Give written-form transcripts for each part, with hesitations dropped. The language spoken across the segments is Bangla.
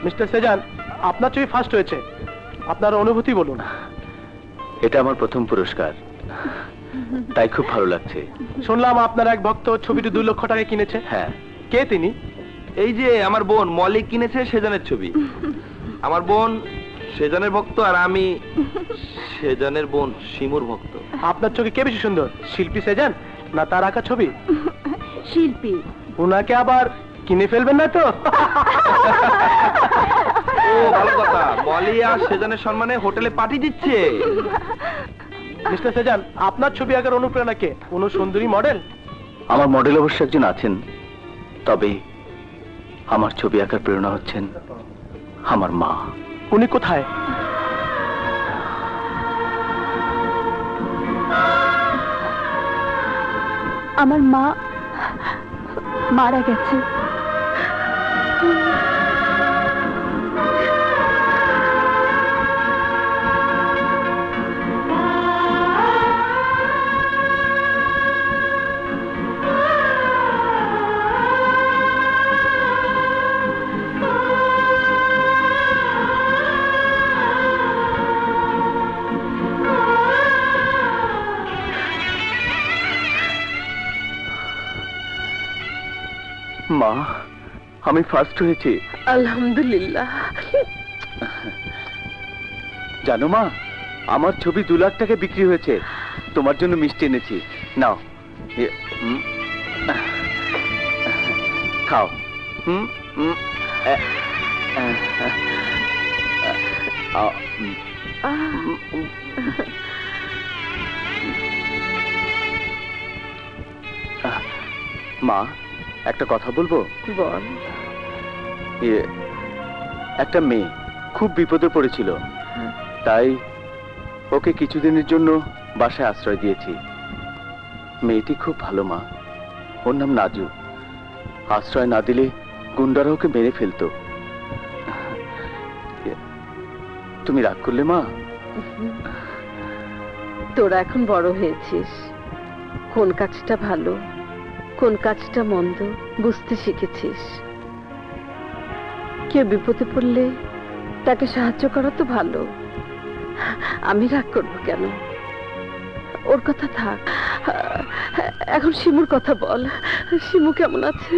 মিস্টার সেজান, আপনার ছবি ফার্স্ট হয়েছে, আপনার অনুভূতি বলুন। এটা আমার প্রথম পুরস্কার, তাই খুব ভালো লাগছে। শুনলাম আপনার এক ভক্ত ছবিটি 2 লক্ষ টাকায় কিনেছে। হ্যাঁ। কে তিনি? এই যে আমার বোন মলি কিনেছে সেজানের ছবি। আমার বোন সেজানের ভক্ত আর আমি সেজানের বোন শিমুর ভক্ত। আপনার চোখে কে বেশি সুন্দর, শিল্পী সেজান না তার আঁকা ছবি? শিল্পী। ওনাকে আবার কিনে ফেলবেন না তো? ও ভালো কথা, মলি আর সেজানের সম্মানে হোটেলে পার্টি দিচ্ছে। মিস্টার সেজান, আপনার ছবি আঁকার অনুপ্রেরণা কে? কোনো সুন্দরী মডেল? আমার মডেল অবশ্য একজন আছেন, তবে আমার ছবি আঁকার প্রেরণা হচ্ছেন আমার মা। উনি কোথায়? আমার মা মারা গেছে। মা, আমি ফার্স্ট হয়েছি। আলহামদুলিল্লাহ। জানো মা, আমার ছবি 2 লাখ টাকা বিক্রি হয়েছে। তোমার জন্য মিষ্টি এনেছি, নাও খাও। মা, একটা কথা বলবো? বল। একটা মেয়ে খুব বিপদে পড়েছিল, তাই ওকে কিছুদিনের জন্য বাসায় আশ্রয় দিয়েছি। মেয়েটি খুব ভালো মা, ওর নাম নাজু। আশ্রয় না দিলে গুন্ডারা ওকে মেরে ফেলতো। তুমি রাগ করলে মা? তোরা এখন বড় হয়েছিস, কোন কাজটা ভালো কোন কাজটা মন্দ বুঝতে শিখেছিস। কেউ বিপদে পড়লে তাকে সাহায্য করা তো ভালো। আমি রাগ করবো কেন? ওর কথা থাক, এখন শিমুর কথা বল। শিমু কেমন আছে?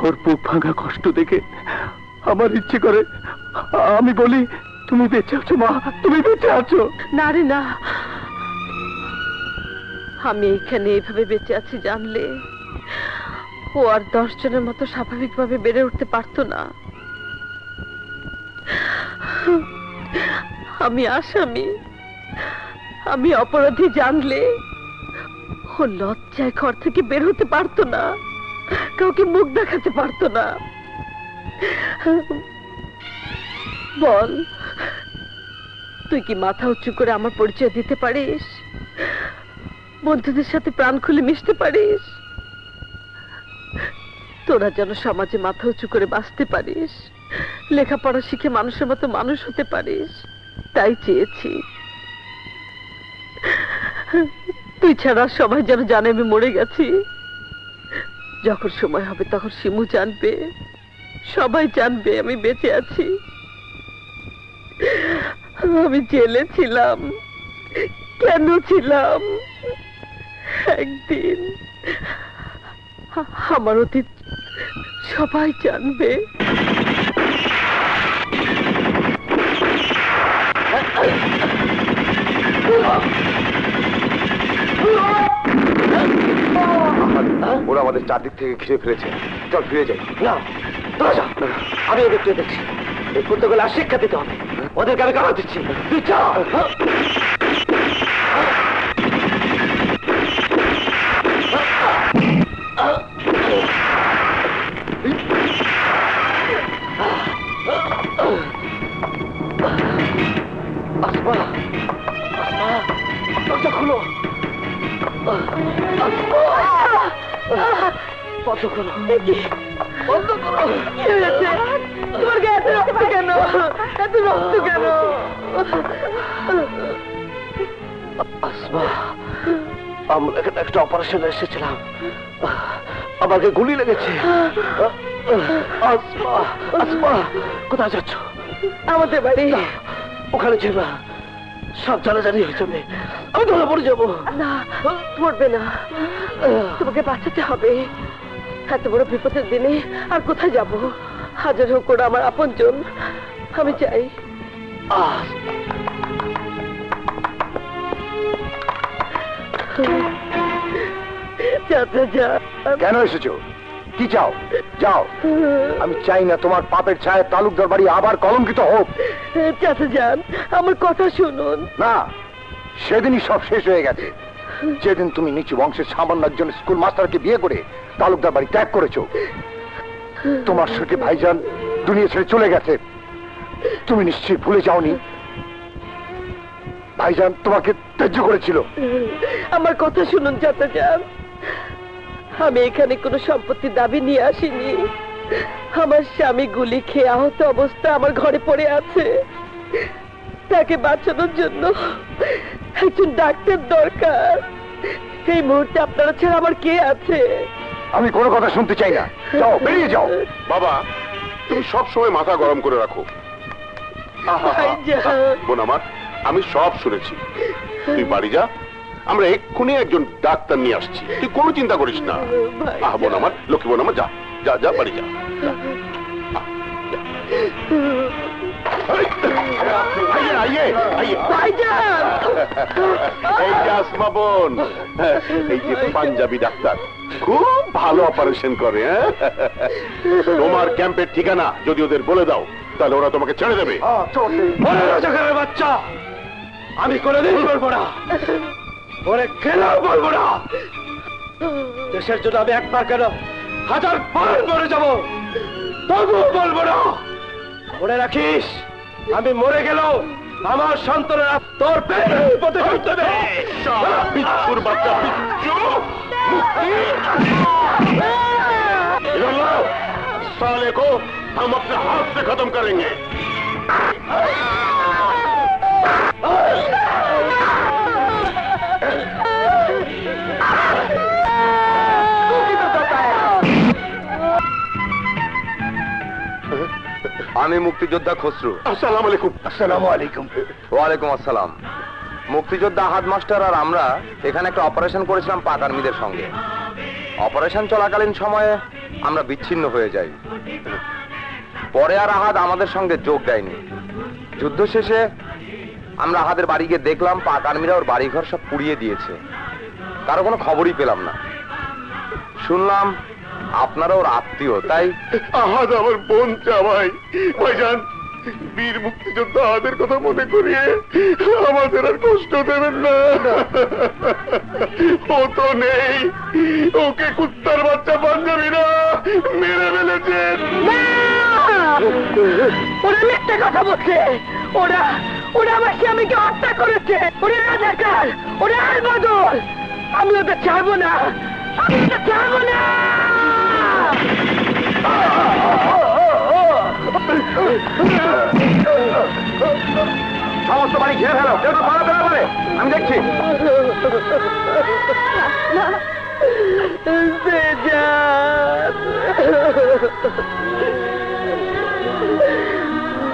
ওর বুক ভাঙা কষ্ট দেখে আমার ইচ্ছে করে আমি বলি, তুমি বেঁচে আছো মা, তুমি বেঁচে আছো। না রে না, আমি এইখানে এইভাবে বেঁচে আছি জানলে ও আর 10 জনের মতো স্বাভাবিকভাবে বেড়ে উঠতে পারতো না। আমি আসামি, আমি অপরাধী জানলে ও লজ্জায় ঘর থেকে বের হতে পারতো না, কাউকে মুখ দেখাতে পারতো না। বল, তুই কি মাথা উঁচু করে আমার পরিচয় দিতে পারিস? বন্ধুদের সাথে প্রাণ খুলে মিশতে পারিস? তোরা যেন সমাজে মাথা উঁচু করে বাঁচতে পারিস, লেখাপড়া শিখে মানুষের মতো মানুষ হতে পারিস, তাই চেয়েছি। তুই ছাড়া সবাই যেন জানে আমি মরে গেছি। যখন সময় হবে তখন শিমু জানবে, সবাই জানবে আমি বেঁচে আছি। আমি জেলে ছিলাম, কেন ছিলাম? একদিন আমার অতীত সবাই জানবে। ওরা আমাদের চারদিক থেকে ঘিরে ফেলেছে, চল ফিরে যাই। না, তোরা যা, আমি ওদের তুই দেখছি। এই কুত্তাগুলো আর শিক্ষা দিতে হবে, ওদেরকে আমি কামড় দিচ্ছি। তুই চল। আসমা, আসমা, দরজা খুলো। বন্ধ করো, বন্ধ করো। কি হয়েছে? তোমার গায়ে এত রক্ত কেন? এত রক্ত কেন? আসমা, আমরা এখানে একটা অপারেশন এসেছিলাম, আমাকে গুলি লেগেছে। আসমা, আসমা, কোথায় যাচ্ছ? আমাদের বাড়ি। ওখানে ছিল না, সব জানাজানি হয়ে যাবে, আমি ধরা পড়ে যাবো। না, পড়বে না, তোমাকে বাঁচাতে হবে। এত বড় বিপদের দিনে আর কোথায় যাব? হাজার হোক ওরা আমার আপনজন, আমি চাই। কেন এসেছো? কি চাও? যাও। আমি চাই না তোমার পাপের ছায়া তালুকদার বাড়ি আবার কলঙ্কিত হোক। চাচা যান, আমার কথা শুনুন। না, সেদিনই সব শেষ হয়ে গেছে, যেদিন তুমি নিচু বংশের সামান্য একজন স্কুল মাস্টারকে বিয়ে করে তালুকদার বাড়ি ত্যাগ করেছো। তোমার সঙ্গে ভাইজান দুনিয়া ছেড়ে চলে গেছে, তুমি নিশ্চয়ই ভুলে যাওনি। ভাইজান তোমাকে ত্যায্য করেছিল। আমার কথা শুনুন চাচা যান, আমি এখানে কোনো সম্পত্তির দাবি নিয়ে আসিনি। আমার স্বামী গুলি খেয়ে আহত অবস্থা আমার ঘরে পড়ে আছে, তাকে বাঁচানোর জন্য একজন ডাক্তার দরকার। এই মুহূর্তে আপনারা ছাড়া আমার কে আছে? আমি কোনো কথা শুনতে চাই না, যাও, বেরিয়ে যাও। বাবা, তুমি সব সময় মাথা গরম করে রাখো। বোন আমার, আমি সব শুনেছি, তুই বাড়ি যা, আমরা এক্ষুনি একজন ডাক্তার নিয়ে আসছি, তুই কোনো চিন্তা করিস না। বোন আমার, লক্ষ্মী বোন আমার, যা যা যা, বাড়ি যা। এই যে আসমা বোন, এই যে পাঞ্জাবি ডাক্তার, খুব ভালো অপারেশন করে। তোমার ক্যাম্পের ঠিকানা যদি ওদের বলে দাও, তাহলে ওরা তোমাকে ছেড়ে দেবে। বাচ্চা, আমি কোনোদিন বলবো না, ওরে কেন বলবো না। দেশের জন্য আমি একবার কেন 1000 বার মরে যাবো, তবুও বলবো না। মনে রাখিস, আমি মরে গেলেও আমার সন্তানেরা তোর পেটের প্রতিশোধ দেবে। বিচ্ছুর বাচ্চা, বিচ্ছু साले को हम अपने हाथ से खत्म करेंगे। আমি মুক্তিযোদ্ধা খসরু। আসসালামু আলাইকুম। আসসালামু আলাইকুম। ওয়ালাইকুম আসসালাম। মুক্তিযোদ্ধা আহাদ মাস্টার আর আমরা এখানে একটা অপারেশন করেছিলাম পাক আর্মিদের সঙ্গে। অপারেশন চলাকালীন সময়ে আমরা বিচ্ছিন্ন হয়ে যাই। পরে আর আহাদ আমাদের সঙ্গে যোগ দেয়নি। যুদ্ধ শেষে আমরা আহাদের বাড়ি গিয়ে দেখলাম পাক আর্মিরা ওর বাড়িঘর সব পুড়িয়ে দিয়েছে, কারো কোনো খবরই পেলাম না। শুনলাম আপনারা ওর আত্মীয়, তাই আহাদ আমার বোন জামাই। ভাইজান, বীর মুক্তিযোদ্ধা আহাদের কথা মনে করিয়ে আমাদের আর কষ্ট দেবেন না। ও তো নেই, ওকে কুত্তার বাচ্চা পাঞ্জাবিরা মেরে ফেলেছেন। ওরা মিথ্যে কথা বলছে, ওরা ওরা আমার স্বামীকে হত্যা করেছে। ওরা রাজাকার, ওরা আলবদর। আমি ওদের ছাড়বো না, আমি ওদের ছাড়বো না। সমস্ত বাড়ি ঘিরে ফেলো, কেউ তো মারা ফেলা পারে, আমি দেখছি।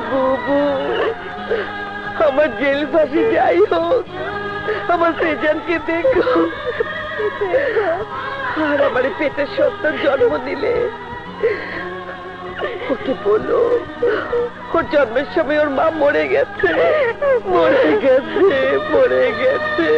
বুবু, আমার জেল ফাঁসি যাই হোক, আমার সেজানকে দেখো। আর আমার পেটের সন্তান জন্ম দিলে ওকে বলো ওর জন্মের সময় ওর মা মরে গেছে, মরে গেছে, মরে গেছে।